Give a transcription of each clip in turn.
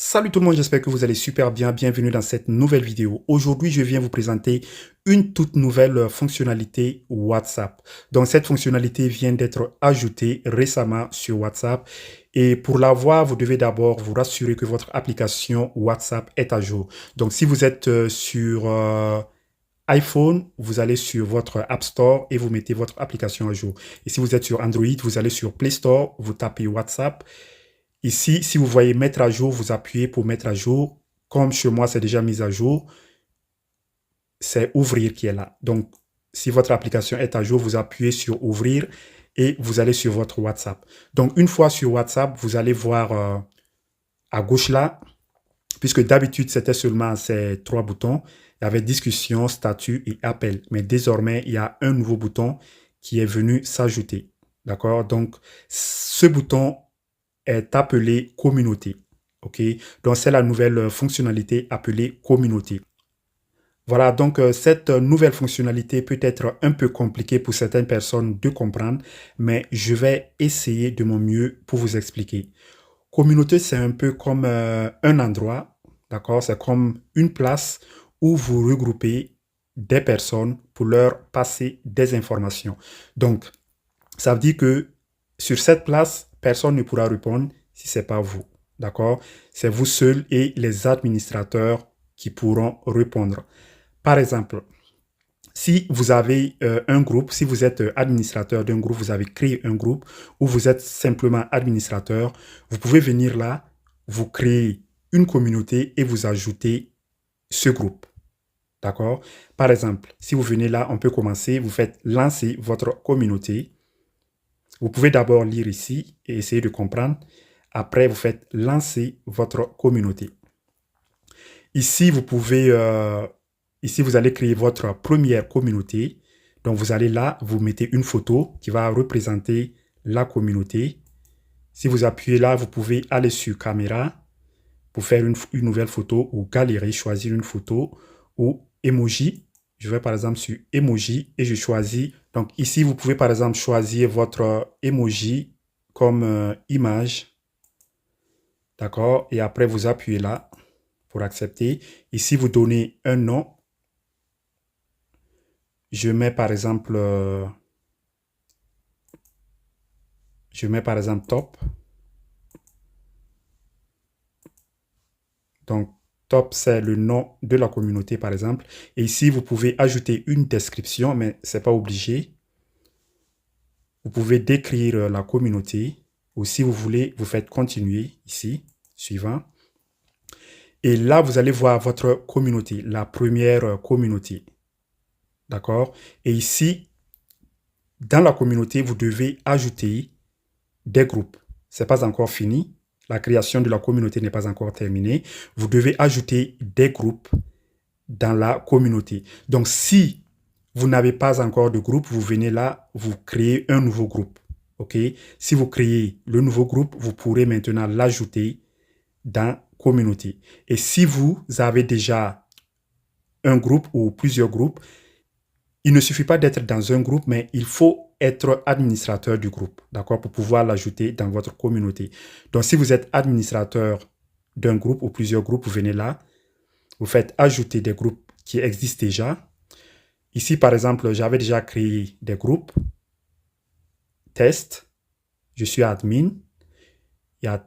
Salut tout le monde, j'espère que vous allez super bien. Bienvenue dans cette nouvelle vidéo. Aujourd'hui, je viens vous présenter une toute nouvelle fonctionnalité WhatsApp. Donc, cette fonctionnalité vient d'être ajoutée récemment sur WhatsApp. Et pour l'avoir, vous devez d'abord vous rassurer que votre application WhatsApp est à jour. Donc, si vous êtes sur iPhone, vous allez sur votre App Store et vous mettez votre application à jour. Et si vous êtes sur Android, vous allez sur Play Store, vous tapez WhatsApp. Ici, si vous voyez mettre à jour, vous appuyez pour mettre à jour. Comme chez moi, c'est déjà mis à jour, c'est ouvrir qui est là. Donc, si votre application est à jour, vous appuyez sur ouvrir et vous allez sur votre WhatsApp. Donc, une fois sur WhatsApp, vous allez voir à gauche là, puisque d'habitude, c'était seulement ces trois boutons. Il y avait discussion, statut et appel. Mais désormais, il y a un nouveau bouton qui est venu s'ajouter. D'accord? Donc, ce bouton est appelé communauté. OK? Donc, c'est la nouvelle fonctionnalité appelée communauté. Voilà, donc cette nouvelle fonctionnalité peut être un peu compliquée pour certaines personnes de comprendre, mais je vais essayer de mon mieux pour vous expliquer. Communauté, c'est un peu comme un endroit, d'accord? C'est comme une place où vous regroupez des personnes pour leur passer des informations. Donc, ça veut dire que sur cette place, personne ne pourra répondre si ce n'est pas vous. D'accord? C'est vous seul et les administrateurs qui pourront répondre. Par exemple, si vous avez un groupe, si vous êtes administrateur d'un groupe, vous avez créé un groupe ou vous êtes simplement administrateur, vous pouvez venir là, vous créer une communauté et vous ajouter ce groupe. D'accord? Par exemple, si vous venez là, on peut commencer, vous faites lancer votre communauté. Vous pouvez d'abord lire ici et essayer de comprendre. Après, vous faites lancer votre communauté. Ici, ici, vous allez créer votre première communauté. Donc, vous allez là, vous mettez une photo qui va représenter la communauté. Si vous appuyez là, vous pouvez aller sur caméra pour faire une nouvelle photo ou galerie, choisir une photo ou emoji. Je vais par exemple sur emoji et je choisis. Donc ici, vous pouvez par exemple choisir votre emoji comme image. D'accord? Et après, vous appuyez là pour accepter. Ici, vous donnez un nom. Je mets par exemple top. Donc, top, c'est le nom de la communauté, par exemple. Et ici, vous pouvez ajouter une description, mais ce n'est pas obligé. Vous pouvez décrire la communauté. Ou si vous voulez, vous faites continuer ici, suivant. Et là, vous allez voir votre communauté, la première communauté. D'accord? Et ici, dans la communauté, vous devez ajouter des groupes. Ce n'est pas encore fini. La création de la communauté n'est pas encore terminée. Vous devez ajouter des groupes dans la communauté. Donc, si vous n'avez pas encore de groupe, vous venez là, vous créez un nouveau groupe. OK? Si vous créez le nouveau groupe, vous pourrez maintenant l'ajouter dans communauté. Et si vous avez déjà un groupe ou plusieurs groupes, il ne suffit pas d'être dans un groupe, mais il faut être administrateur du groupe, d'accord, pour pouvoir l'ajouter dans votre communauté. Donc, si vous êtes administrateur d'un groupe ou plusieurs groupes, vous venez là, vous faites ajouter des groupes qui existent déjà. Ici, par exemple, j'avais déjà créé des groupes. Test, je suis admin. Il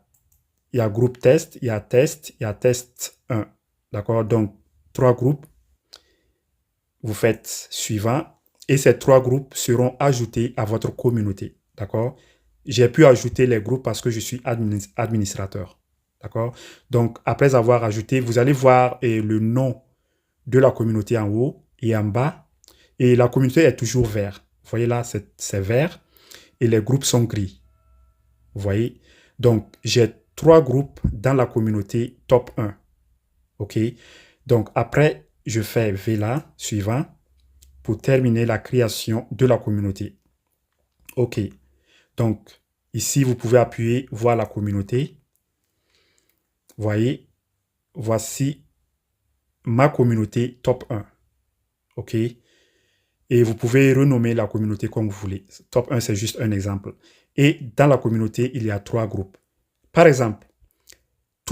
y a groupe test, il y a test 1. D'accord? Donc, 3 groupes. Vous faites suivant. Et ces 3 groupes seront ajoutés à votre communauté. D'accord? J'ai pu ajouter les groupes parce que je suis administrateur. D'accord? Donc, après avoir ajouté, vous allez voir le nom de la communauté en haut et en bas. Et la communauté est toujours vert. Vous voyez là, c'est vert. Et les groupes sont gris. Vous voyez? Donc, j'ai 3 groupes dans la communauté top 1. OK? Donc, après, je fais VLA, suivant, pour terminer la création de la communauté. OK. Donc, ici, vous pouvez appuyer voir la communauté. Vous voyez? Voici ma communauté top 1. OK? Et vous pouvez renommer la communauté comme vous voulez. Top 1, c'est juste un exemple. Et dans la communauté, il y a 3 groupes. Par exemple,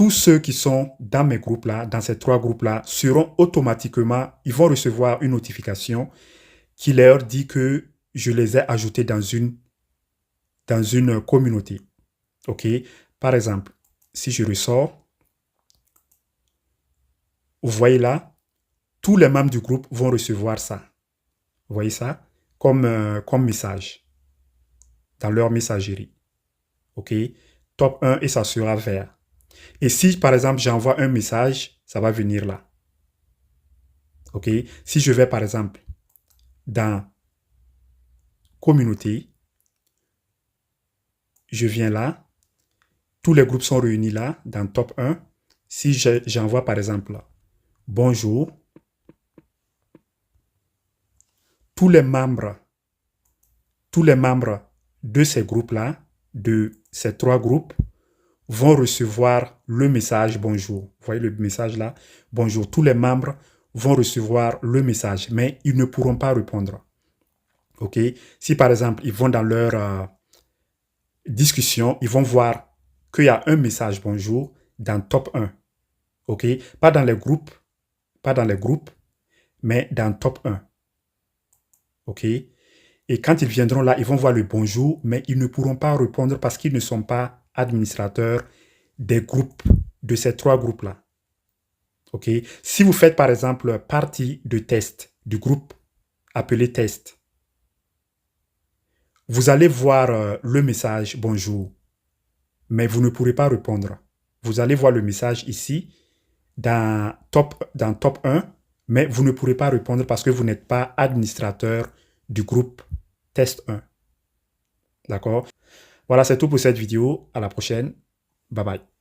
tous ceux qui sont dans mes groupes là, dans ces 3 groupes là, seront automatiquement, ils vont recevoir une notification qui leur dit que je les ai ajoutés dans une communauté. OK? Par exemple, si je ressors, vous voyez là, tous les membres du groupe vont recevoir ça. Vous voyez ça? Comme message dans leur messagerie. OK? Top 1 et ça sera vert. Et si, par exemple, j'envoie un message, ça va venir là. OK? Si je vais, par exemple, dans communauté, je viens là, tous les groupes sont réunis là, dans top 1. Si j'envoie, par exemple, bonjour, tous les membres de ces groupes-là, de ces 3 groupes, vont recevoir le message bonjour. Vous voyez le message là? Bonjour. Tous les membres vont recevoir le message, mais ils ne pourront pas répondre. OK? Si par exemple, ils vont dans leur discussion, ils vont voir qu'il y a un message bonjour dans top 1. OK? Pas dans les groupes, mais dans top 1. OK? Et quand ils viendront là, ils vont voir le bonjour, mais ils ne pourront pas répondre parce qu'ils ne sont pas administrateurs des groupes, de ces 3 groupes-là. OK? Si vous faites par exemple partie de test, du groupe appelé test, vous allez voir le message bonjour, mais vous ne pourrez pas répondre. Vous allez voir le message ici dans top 1, mais vous ne pourrez pas répondre parce que vous n'êtes pas administrateur du groupe test 1. D'accord? Voilà, c'est tout pour cette vidéo. À la prochaine. Bye bye.